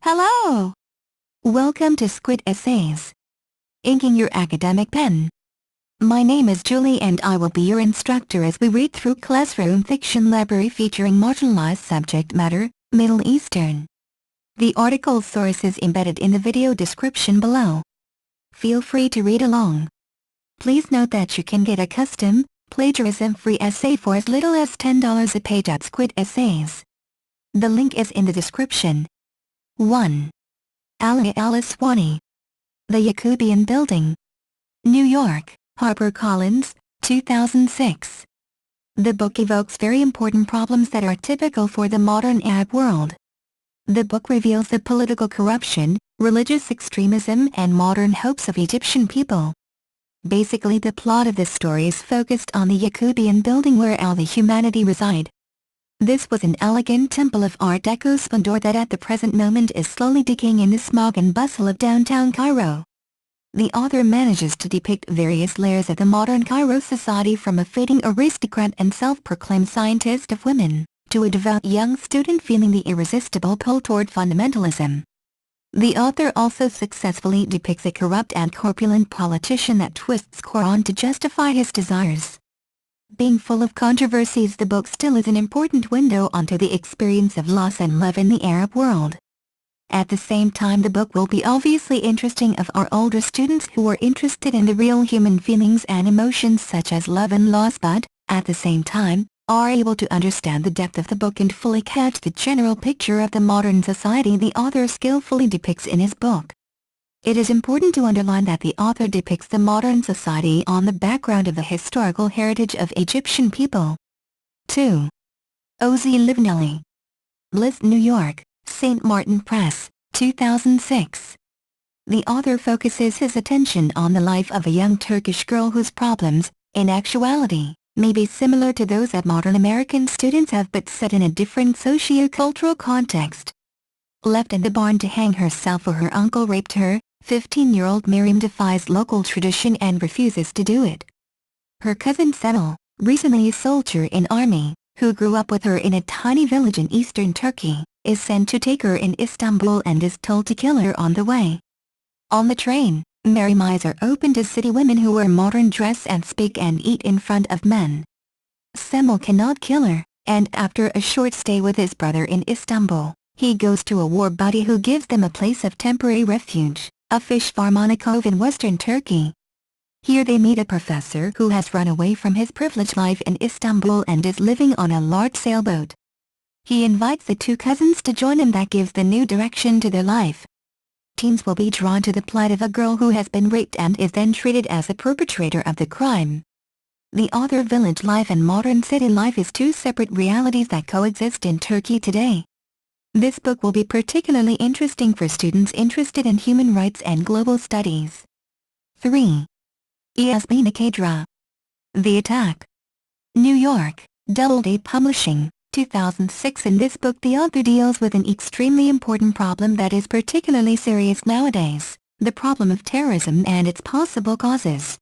Hello! Welcome to Squid Essays. Inking your academic pen. My name is Julie and I will be your instructor as we read through Classroom Fiction Library featuring marginalized subject matter, Middle Eastern. The article source is embedded in the video description below. Feel free to read along. Please note that you can get a custom, plagiarism-free essay for as little as $10 a page at Squid Essays. The link is in the description. 1. A9AYTZ2GYS. The Yakubian Building. New York, HarperCollins, 2006. The book evokes very important problems that are typical for the modern Arab world. The book reveals the political corruption, religious extremism and modern hopes of Egyptian people. Basically the plot of this story is focused on the Yakubian Building where all the humanity reside. This was an elegant temple of Art Deco splendor that at the present moment is slowly decaying in the smog and bustle of downtown Cairo. The author manages to depict various layers of the modern Cairo society from a fading aristocrat and self-proclaimed scientist of women, to a devout young student feeling the irresistible pull toward fundamentalism. The author also successfully depicts a corrupt and corpulent politician that twists Quran to justify his desires. Being full of controversies, the book still is an important window onto the experience of loss and love in the Arab world. At the same time, the book will be obviously interesting of our older students who are interested in the real human feelings and emotions such as love and loss but, at the same time, are able to understand the depth of the book and fully catch the general picture of the modern society the author skillfully depicts in his book. It is important to underline that the author depicts the modern society on the background of the historical heritage of Egyptian people. 2. Ozzy Livnelli. Bliss, New York, St. Martin Press, 2006. The author focuses his attention on the life of a young Turkish girl whose problems, in actuality, may be similar to those that modern American students have but set in a different socio-cultural context. Left in the barn to hang herself for her uncle raped her, 15-year-old Miriam defies local tradition and refuses to do it. Her cousin Settle, recently a soldier in army, who grew up with her in a tiny village in eastern Turkey, is sent to take her in Istanbul and is told to kill her on the way. On the train, Miriam's eyes are open to city women who wear modern dress and speak and eat in front of men. Semel cannot kill her, and after a short stay with his brother in Istanbul, he goes to a war buddy who gives them a place of temporary refuge, a fish farm on a cove in western Turkey. Here they meet a professor who has run away from his privileged life in Istanbul and is living on a large sailboat. He invites the two cousins to join him. That gives the new direction to their life. Teens will be drawn to the plight of a girl who has been raped and is then treated as a perpetrator of the crime. The author village life and modern city life is two separate realities that coexist in Turkey today. This book will be particularly interesting for students interested in human rights and global studies. 3. Yasmina Khadra. The Attack. New York, Doubleday Publishing, 2006. In this book the author deals with an extremely important problem that is particularly serious nowadays, the problem of terrorism and its possible causes.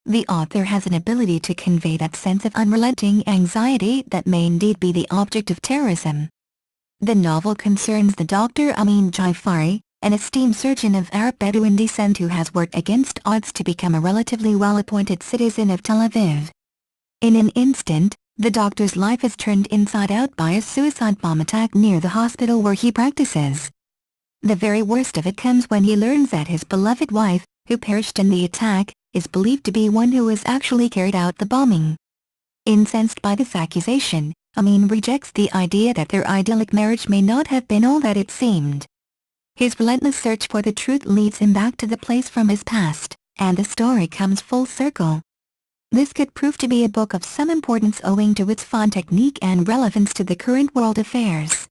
The author has an ability to convey that sense of unrelenting anxiety that may indeed be the object of terrorism. The novel concerns the Dr. Amin Jafari, an esteemed surgeon of Arab Bedouin descent who has worked against odds to become a relatively well-appointed citizen of Tel Aviv. In an instant, the doctor's life is turned inside out by a suicide bomb attack near the hospital where he practices. The very worst of it comes when he learns that his beloved wife, who perished in the attack, is believed to be one who has actually carried out the bombing. Incensed by this accusation, Amin rejects the idea that their idyllic marriage may not have been all that it seemed. His relentless search for the truth leads him back to the place from his past, and the story comes full circle. This could prove to be a book of some importance owing to its fine technique and relevance to the current world affairs.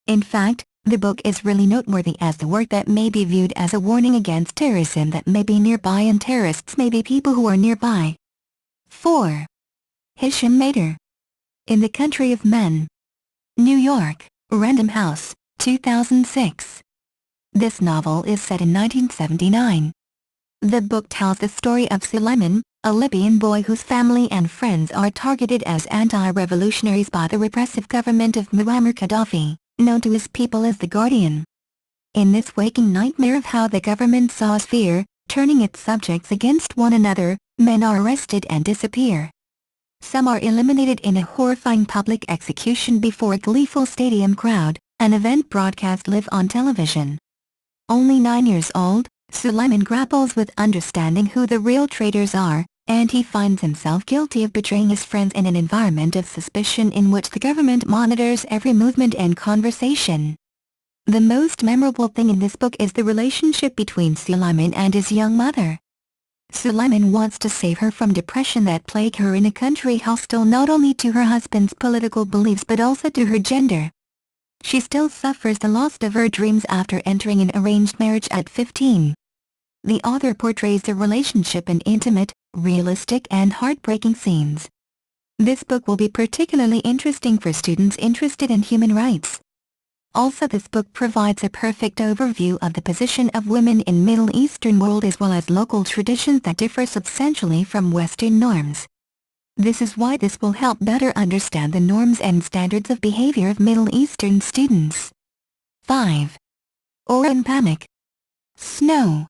In fact, the book is really noteworthy as the work that may be viewed as a warning against terrorism that may be nearby and terrorists may be people who are nearby. 4. Hisham Mater. In the Country of Men. New York, Random House, 2006. This novel is set in 1979. The book tells the story of Suleiman, a Libyan boy whose family and friends are targeted as anti-revolutionaries by the repressive government of Muammar Gaddafi, known to his people as the Guardian. In this waking nightmare of how the government sows fear, turning its subjects against one another, men are arrested and disappear. Some are eliminated in a horrifying public execution before a gleeful stadium crowd, an event broadcast live on television. Only 9 years old, Sulaiman grapples with understanding who the real traitors are, and he finds himself guilty of betraying his friends in an environment of suspicion in which the government monitors every movement and conversation. The most memorable thing in this book is the relationship between Sulaiman and his young mother. Sulaiman wants to save her from depression that plague her in a country hostile not only to her husband's political beliefs but also to her gender. She still suffers the loss of her dreams after entering an arranged marriage at 15. The author portrays the relationship in intimate, realistic and heartbreaking scenes. This book will be particularly interesting for students interested in human rights. Also, this book provides a perfect overview of the position of women in Middle Eastern world as well as local traditions that differ substantially from Western norms. This is why this will help better understand the norms and standards of behavior of Middle Eastern students. 5. Aura and Panic. Snow.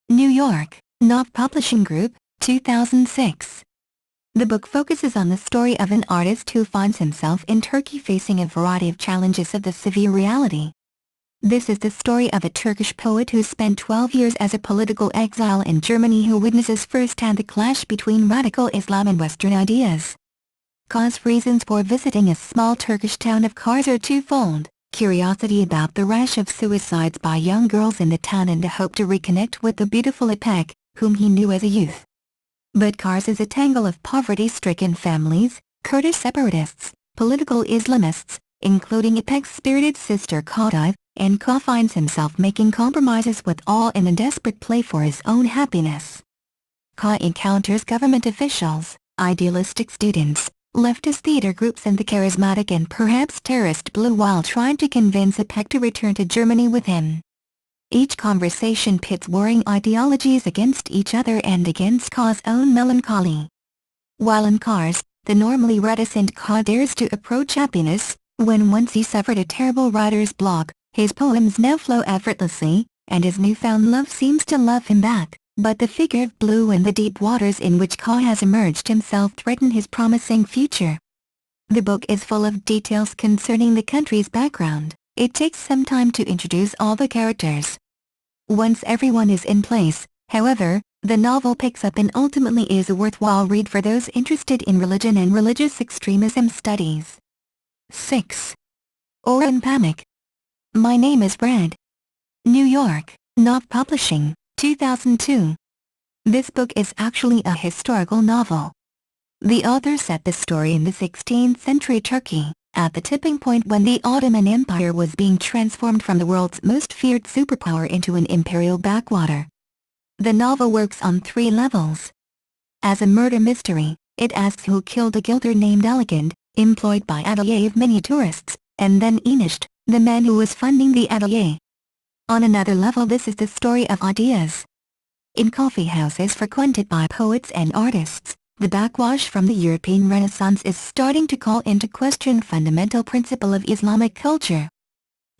New York, Knopf Publishing Group, 2006. The book focuses on the story of an artist who finds himself in Turkey facing a variety of challenges of the severe reality. This is the story of a Turkish poet who spent 12 years as a political exile in Germany who witnesses firsthand the clash between radical Islam and Western ideas. Kars reasons for visiting a small Turkish town of Kars are twofold: curiosity about the rash of suicides by young girls in the town and a hope to reconnect with the beautiful Ipek, whom he knew as a youth. But Kars is a tangle of poverty-stricken families, Kurdish separatists, political Islamists, including Ipek's spirited sister Khadive, and Ka finds himself making compromises with all in a desperate play for his own happiness. Ka encounters government officials, idealistic students, leftist theater groups and the charismatic and perhaps terrorist Blue while trying to convince Ipek to return to Germany with him. Each conversation pits warring ideologies against each other and against Ka's own melancholy. While in Kars, the normally reticent Ka dares to approach happiness. When once he suffered a terrible writer's block, his poems now flow effortlessly, and his newfound love seems to love him back, but the figure of Blue and the deep waters in which Ka has immersed himself threaten his promising future. The book is full of details concerning the country's background. It takes some time to introduce all the characters. Once everyone is in place, however, the novel picks up and ultimately is a worthwhile read for those interested in religion and religious extremism studies. 6. Aura and Panic. My Name is Red. New York, Knopf Publishing, 2002. This book is actually a historical novel. The author set the story in the 16th century Turkey, at the tipping point when the Ottoman Empire was being transformed from the world's most feared superpower into an imperial backwater. The novel works on 3 levels. As a murder mystery, it asks who killed a gilder named Elegant, employed by atelier of many tourists, and then Enisht, the man who was funding the atelier. On another level, this is the story of ideas. In coffee houses frequented by poets and artists, the backwash from the European Renaissance is starting to call into question fundamental principle of Islamic culture.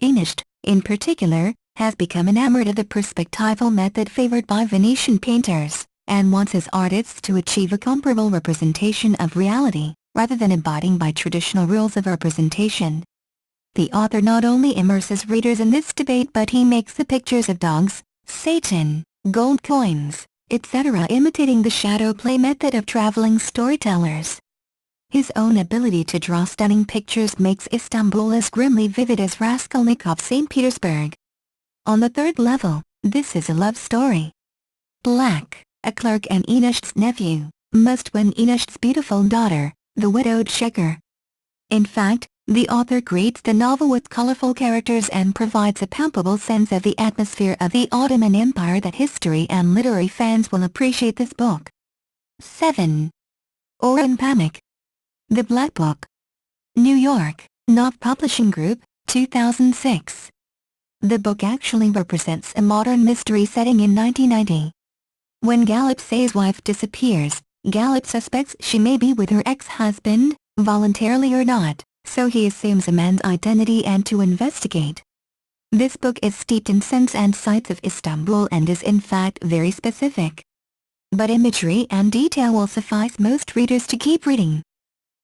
Enisht, in particular, has become enamored of the perspectival method favored by Venetian painters, and wants his artists to achieve a comparable representation of reality, rather than abiding by traditional rules of representation. The author not only immerses readers in this debate but he makes the pictures of dogs, Satan, gold coins, etc. imitating the shadow play method of traveling storytellers. His own ability to draw stunning pictures makes Istanbul as grimly vivid as Raskolnikov's St. Petersburg. On the 3rd level, this is a love story. Black, a clerk and Enisht's nephew, must win Enisht's beautiful daughter, the widowed Shekhar. In fact, the author creates the novel with colorful characters and provides a palpable sense of the atmosphere of the Ottoman Empire that history and literary fans will appreciate this book. 7. Aura and Panic. The Black Book. New York, Knopf Publishing Group, 2006. The book actually represents a modern mystery setting in 1990. When Galipse's wife disappears, Galip suspects she may be with her ex-husband, voluntarily or not, so he assumes a man's identity and to investigate. This book is steeped in sense and sights of Istanbul and is in fact very specific. But imagery and detail will suffice most readers to keep reading.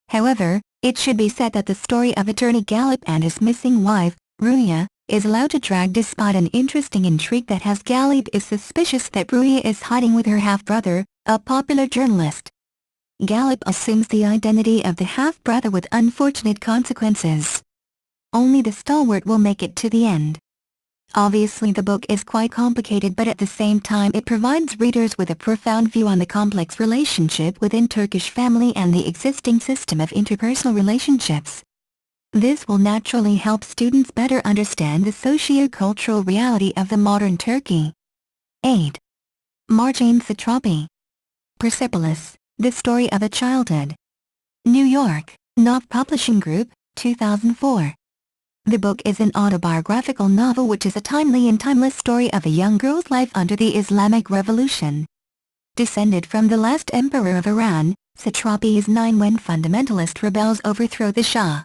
However, it should be said that the story of attorney Galip and his missing wife, Ruya, is allowed to drag despite an interesting intrigue that has Galip is suspicious that Ruya is hiding with her half-brother, a popular journalist. Galip assumes the identity of the half-brother with unfortunate consequences. Only the stalwart will make it to the end. Obviously the book is quite complicated, but at the same time it provides readers with a profound view on the complex relationship within Turkish family and the existing system of interpersonal relationships. This will naturally help students better understand the socio-cultural reality of the modern Turkey. 8. A9AYTZ2GYS. Persepolis, The Story of a Childhood. New York, Knopf Publishing Group, 2004. The book is an autobiographical novel which is a timely and timeless story of a young girl's life under the Islamic Revolution. Descended from the last emperor of Iran, Satrapi's 9 when fundamentalist rebels overthrow the Shah.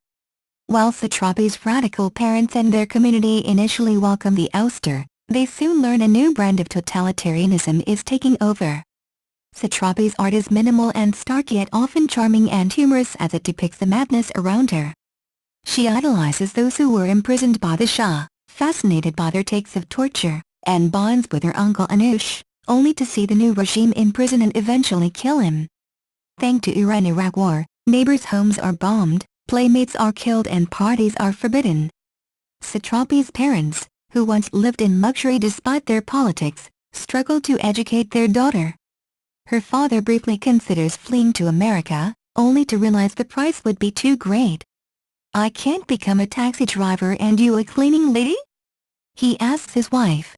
While Satrapi's radical parents and their community initially welcome the ouster, they soon learn a new brand of totalitarianism is taking over. Satrapi's art is minimal and stark yet often charming and humorous as it depicts the madness around her. She idolizes those who were imprisoned by the Shah, fascinated by their takes of torture, and bonds with her uncle Anush, only to see the new regime imprison and eventually kill him. Thanks to Iran-Iraq war, neighbors' homes are bombed, playmates are killed and parties are forbidden. Satrapi's parents, who once lived in luxury despite their politics, struggle to educate their daughter. Her father briefly considers fleeing to America, only to realize the price would be too great. "I can't become a taxi driver and you a cleaning lady?" he asks his wife.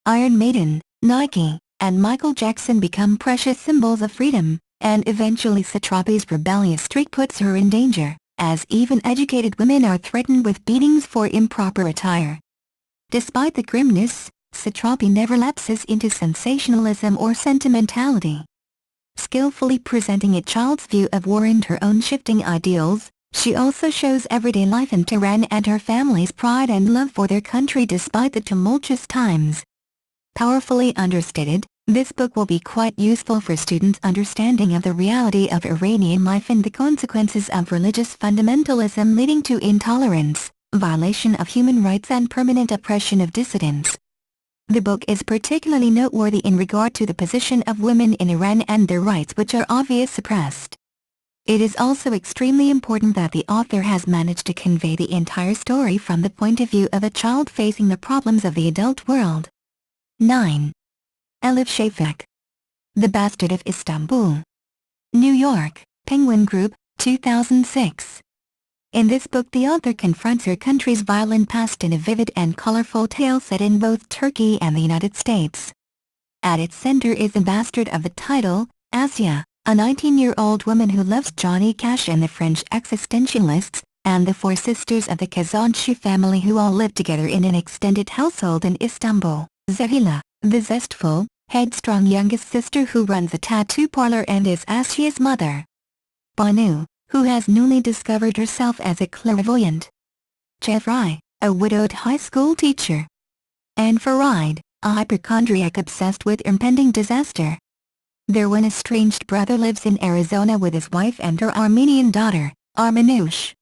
Iron Maiden, Nike, and Michael Jackson become precious symbols of freedom, and eventually Satrapi's rebellious streak puts her in danger, as even educated women are threatened with beatings for improper attire. Despite the grimness, Satrapi never lapses into sensationalism or sentimentality. Skillfully presenting a child's view of war and her own shifting ideals, she also shows everyday life in Tehran and her family's pride and love for their country despite the tumultuous times. Powerfully understated, this book will be quite useful for students' understanding of the reality of Iranian life and the consequences of religious fundamentalism leading to intolerance, violation of human rights and permanent oppression of dissidents. The book is particularly noteworthy in regard to the position of women in Iran and their rights which are obviously suppressed. It is also extremely important that the author has managed to convey the entire story from the point of view of a child facing the problems of the adult world. 9. Elif Shafak. The Bastard of Istanbul. New York, Penguin Group, 2006. In this book the author confronts her country's violent past in a vivid and colorful tale set in both Turkey and the United States. At its center is the bastard of the title, Asya, a 19-year-old woman who loves Johnny Cash and the French existentialists, and the 4 sisters of the Kazanchi family who all live together in an extended household in Istanbul. Zahila, the zestful, headstrong youngest sister who runs a tattoo parlor and is Asya's mother. Banu, who has newly discovered herself as a clairvoyant. Jeffrey, a widowed high school teacher. And Farid, a hypochondriac obsessed with impending disaster. Their one estranged brother lives in Arizona with his wife and her Armenian daughter, Armanoush.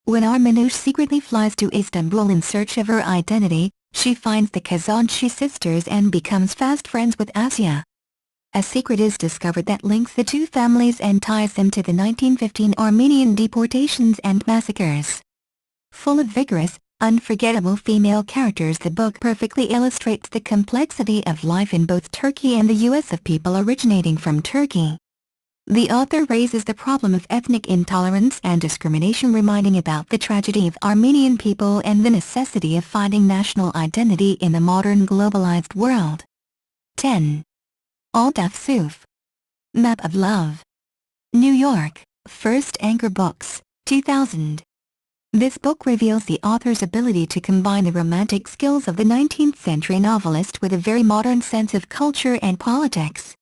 When Armanoush secretly flies to Istanbul in search of her identity, she finds the Kazanchi sisters and becomes fast friends with Asya. A secret is discovered that links the two families and ties them to the 1915 Armenian deportations and massacres. Full of vigorous, unforgettable female characters, the book perfectly illustrates the complexity of life in both Turkey and the U.S. of people originating from Turkey. The author raises the problem of ethnic intolerance and discrimination, reminding about the tragedy of Armenian people and the necessity of finding national identity in the modern globalized world. 10. Al-Dafsuf. Map of Love. New York, First Anchor Books, 2000. This book reveals the author's ability to combine the romantic skills of the 19th century novelist with a very modern sense of culture and politics.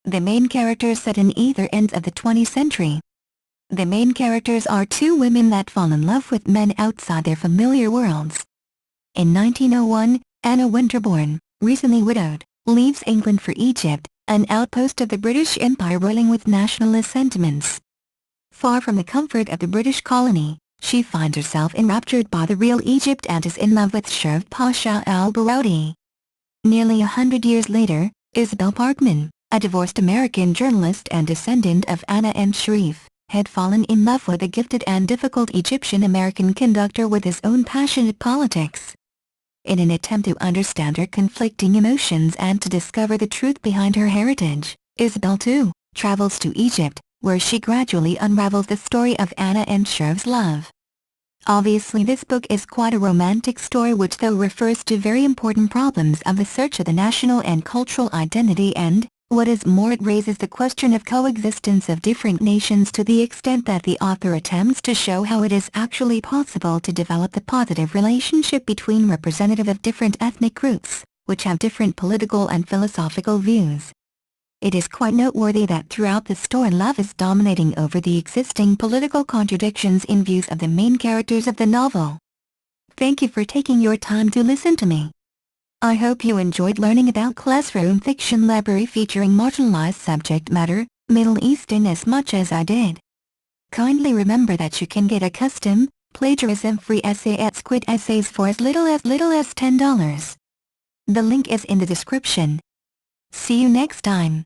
The main characters set in either ends of the 20th century. The main characters are 2 women that fall in love with men outside their familiar worlds. In 1901, Anna Winterbourne, recently widowed, leaves England for Egypt, an outpost of the British Empire roiling with nationalist sentiments. Far from the comfort of the British colony, she finds herself enraptured by the real Egypt and is in love with Sherif Pasha al-Baroudi. Nearly 100 years later, Isabel Parkman, a divorced American journalist and descendant of Anna and Sherif, had fallen in love with a gifted and difficult Egyptian-American conductor with his own passionate politics. In an attempt to understand her conflicting emotions and to discover the truth behind her heritage, Isabel too travels to Egypt, where she gradually unravels the story of Anna and Sherif's love. Obviously this book is quite a romantic story which though refers to very important problems of the search of the national and cultural identity and, what is more, it raises the question of coexistence of different nations to the extent that the author attempts to show how it is actually possible to develop the positive relationship between representatives of different ethnic groups, which have different political and philosophical views. It is quite noteworthy that throughout the story love is dominating over the existing political contradictions in views of the main characters of the novel. Thank you for taking your time to listen to me. I hope you enjoyed learning about Classroom Fiction Library featuring marginalized subject matter, Middle Eastern, as much as I did. Kindly remember that you can get a custom, plagiarism-free essay at Squid Essays for as little as $10. The link is in the description. See you next time.